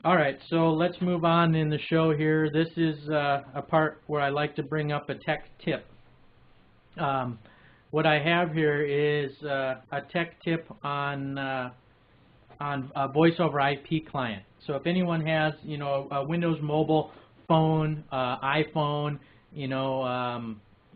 All right, so let's move on in the show here. This is a part where I like to bring up a tech tip. What I have here is a tech tip on a voice over IP client. So if anyone has, a Windows Mobile phone, iPhone,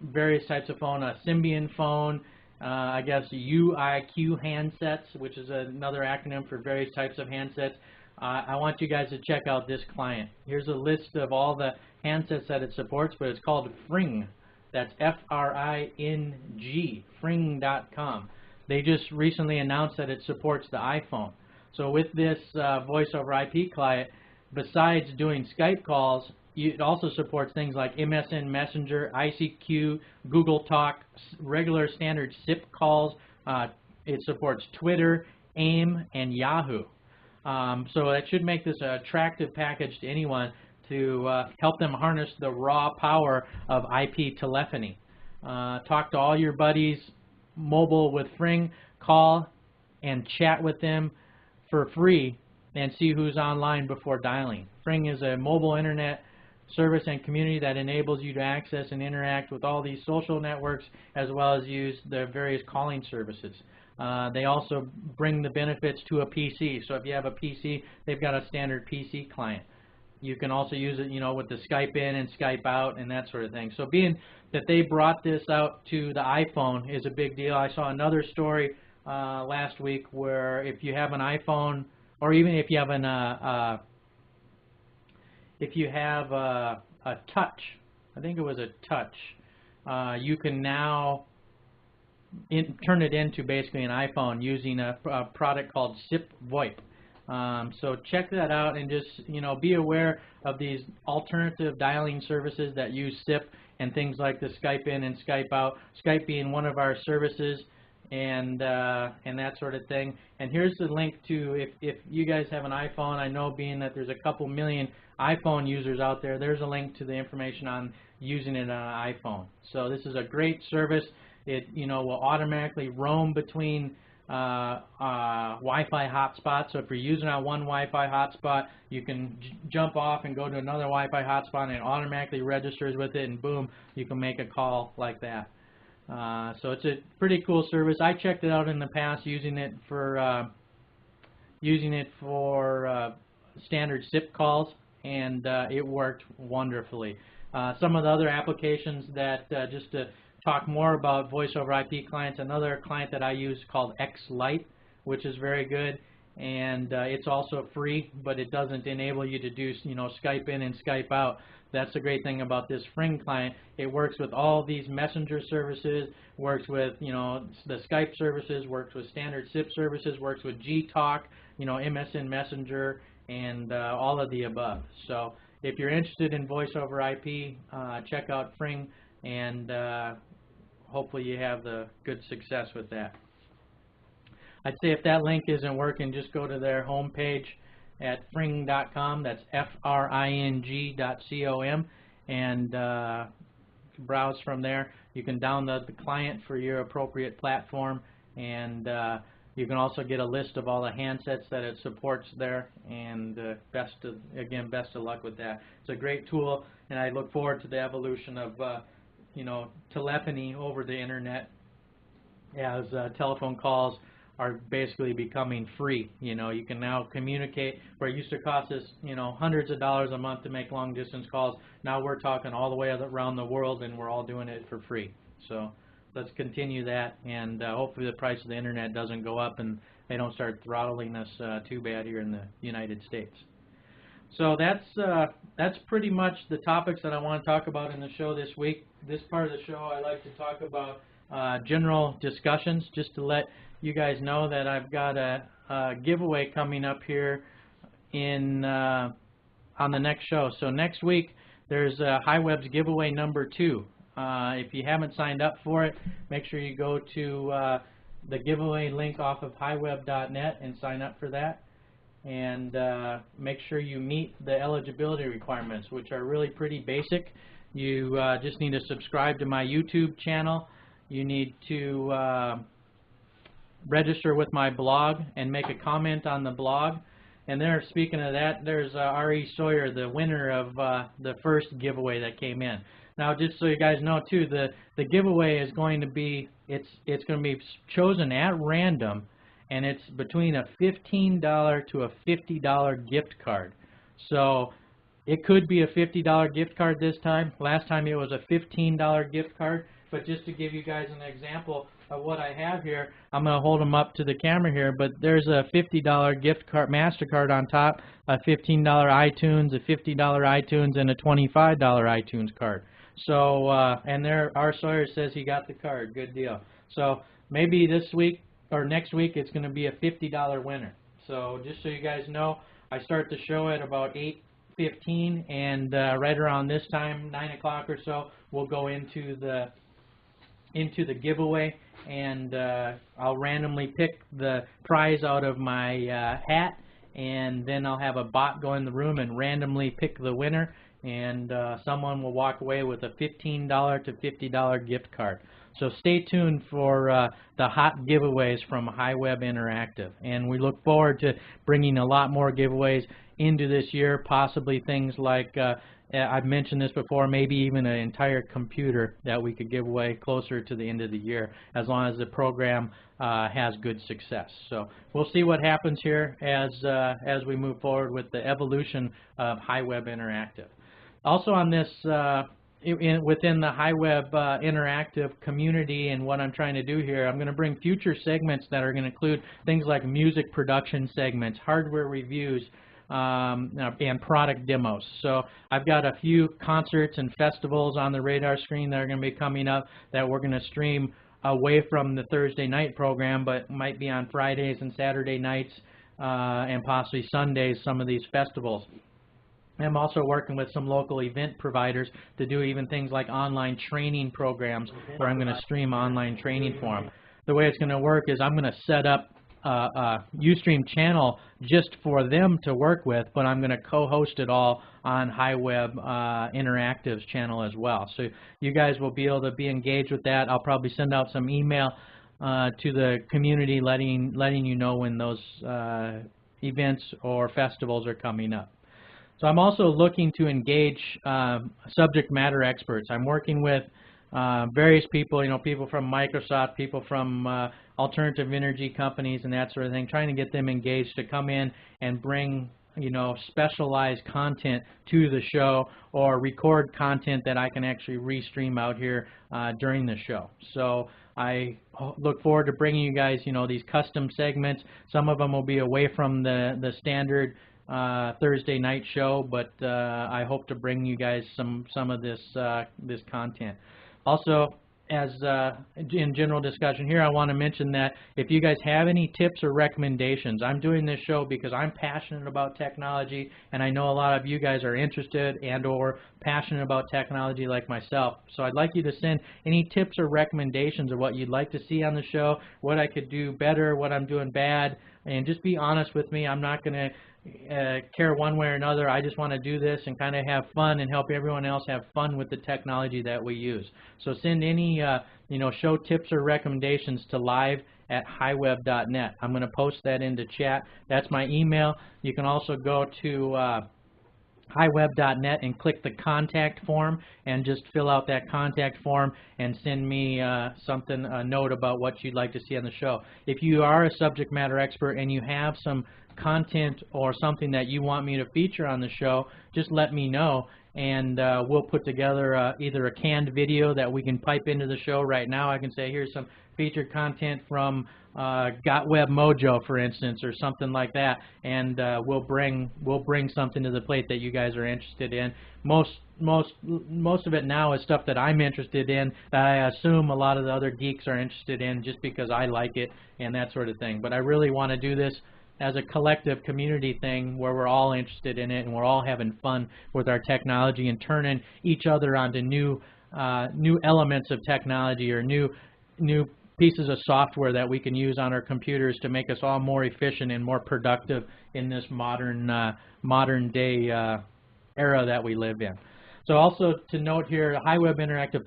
various types of phone, a Symbian phone, I guess UIQ handsets, which is another acronym for various types of handsets. I want you guys to check out this client. Here's a list of all the handsets that it supports, but it's called Fring. That's F-R-I-N-G, Fring.com. They just recently announced that it supports the iPhone. So with this voice over IP client, besides doing Skype calls, it also supports things like MSN Messenger, ICQ, Google Talk, regular standard SIP calls. It supports Twitter, AIM, and Yahoo. So that should make this an attractive package to anyone to help them harness the raw power of IP telephony. Talk to all your buddies mobile with Fring, call and chat with them for free and see who's online before dialing. Fring is a mobile internet service and community that enables you to access and interact with all these social networks as well as use the various calling services. They also bring the benefits to a PC. So if you have a PC, they've got a standard PC client. You can also use it, with the Skype in and Skype out and that sort of thing. So being that they brought this out to the iPhone is a big deal. I saw another story last week where if you have an iPhone, or even if you have an a touch, I think it was a touch, you can now turn it into basically an iPhone using a product called SIP VoIP. So check that out and just be aware of these alternative dialing services that use SIP and things like the Skype in and Skype out. Skype being one of our services and that sort of thing. And here's the link to if you guys have an iPhone. I know being that there's a couple million iPhone users out there, there's a link to the information on using it on an iPhone. So this is a great service. It will automatically roam between Wi-Fi hotspots. So if you're using on one Wi-Fi hotspot, you can jump off and go to another Wi-Fi hotspot, and it automatically registers with it, and boom, you can make a call like that. So it's a pretty cool service. I checked it out in the past using it for standard SIP calls, and it worked wonderfully. Some of the other applications that just to talk more about voice over IP clients, another client that I use called X-Lite, which is very good, and it's also free, but it doesn't enable you to do Skype in and Skype out. That's the great thing about this Fring client. It works with all these messenger services, works with the Skype services, works with standard SIP services, works with G-Talk, MSN Messenger, and all of the above. So if you're interested in voice over IP, check out Fring, and hopefully you have the good success with that. I'd say if that link isn't working, just go to their homepage at fring.com. That's Fring.com, and browse from there. You can download the client for your appropriate platform, and you can also get a list of all the handsets that it supports there, and best of luck with that. It's a great tool, and I look forward to the evolution of telephony over the internet as telephone calls are basically becoming free. You can now communicate where it used to cost us hundreds of dollars a month to make long distance calls. Now we're talking all the way around the world, and we're all doing it for free. So let's continue that, and hopefully the price of the internet doesn't go up and they don't start throttling us too bad here in the United States. So that's pretty much the topics that I want to talk about in the show this week. This part of the show I like to talk about general discussions, just to let you guys know that I've got a giveaway coming up here on the next show. So next week there's HiWEB's giveaway number 2. If you haven't signed up for it, make sure you go to the giveaway link off of HiWEB.net and sign up for that. And make sure you meet the eligibility requirements, which are really pretty basic. You just need to subscribe to my YouTube channel. You need to register with my blog and make a comment on the blog, And there, speaking of that, there's R.E. Sawyer, the winner of the first giveaway that came in. Now, just so you guys know too, the giveaway is going to be, it's going to be chosen at random, and it's between a $15 to a $50 gift card. So it could be a $50 gift card this time. Last time it was a $15 gift card. But just to give you guys an example of what I have here, I'm going to hold them up to the camera here, but there's a $50 gift card, MasterCard on top, a $15 iTunes, a $50 iTunes, and a $25 iTunes card. So, and there, R. Sawyer says he got the card. Good deal. So maybe this week or next week it's going to be a $50 winner. So just so you guys know, I start the show at about 8:15, and right around this time, 9 o'clock or so, we'll go into the giveaway, and I'll randomly pick the prize out of my hat, and then I'll have a bot go in the room and randomly pick the winner, and someone will walk away with a $15 to $50 gift card. So stay tuned for the hot giveaways from HiWEB Interactive, and we look forward to bringing a lot more giveaways into this year, possibly things like I've mentioned this before, maybe even an entire computer that we could give away closer to the end of the year, as long as the program has good success. So we'll see what happens here as we move forward with the evolution of HiWEB Interactive. Also on this, within the HiWEB Interactive community, and what I'm trying to do here, I'm going to bring future segments that are going to include things like music production segments, hardware reviews, and product demos. So I've got a few concerts and festivals on the radar screen that are going to be coming up that we're going to stream away from the Thursday night program, but might be on Fridays and Saturday nights, and possibly Sundays, some of these festivals. I'm also working with some local event providers to do even things like online training programs, where I'm going to stream online training for them. The way it's going to work is I'm going to set up Ustream channel just for them to work with, but I'm going to co-host it all on HiWEB Interactive's channel as well. So you guys will be able to be engaged with that. I'll probably send out some email to the community letting you know when those events or festivals are coming up. So I'm also looking to engage subject matter experts. I'm working with various people, people from Microsoft, people from alternative energy companies and that sort of thing, trying to get them engaged to come in and bring, specialized content to the show, or record content that I can actually restream out here during the show. So I look forward to bringing you guys, these custom segments. Some of them will be away from the standard Thursday night show, but I hope to bring you guys some of this this content. Also, as in general discussion here, I want to mention that if you guys have any tips or recommendations, I'm doing this show because I'm passionate about technology, and I know a lot of you guys are interested and or passionate about technology like myself. So I'd like you to send any tips or recommendations of what you'd like to see on the show, what I could do better, what I'm doing bad, and just be honest with me. I'm not going to care one way or another. I just want to do this and kind of have fun and help everyone else have fun with the technology that we use. So send any show tips or recommendations to live@hiweb.net. I'm going to post that into chat. That's my email. You can also go to hiweb.net and click the contact form and just fill out that contact form and send me a note about what you'd like to see on the show. If you are a subject matter expert and you have some content or something that you want me to feature on the show, just let me know, and we'll put together either a canned video that we can pipe into the show right now. I can say, here's some featured content from Got Web Mojo, for instance, or something like that, and we'll bring something to the plate that you guys are interested in. Most of it now is stuff that I'm interested in, that I assume a lot of the other geeks are interested in, just because I like it and that sort of thing. But I really want to do this as a collective community thing where we're all interested in it and we're all having fun with our technology and turning each other onto new elements of technology, or new pieces of software that we can use on our computers to make us all more efficient and more productive in this modern day era that we live in. So also to note here, HiWEB Interactive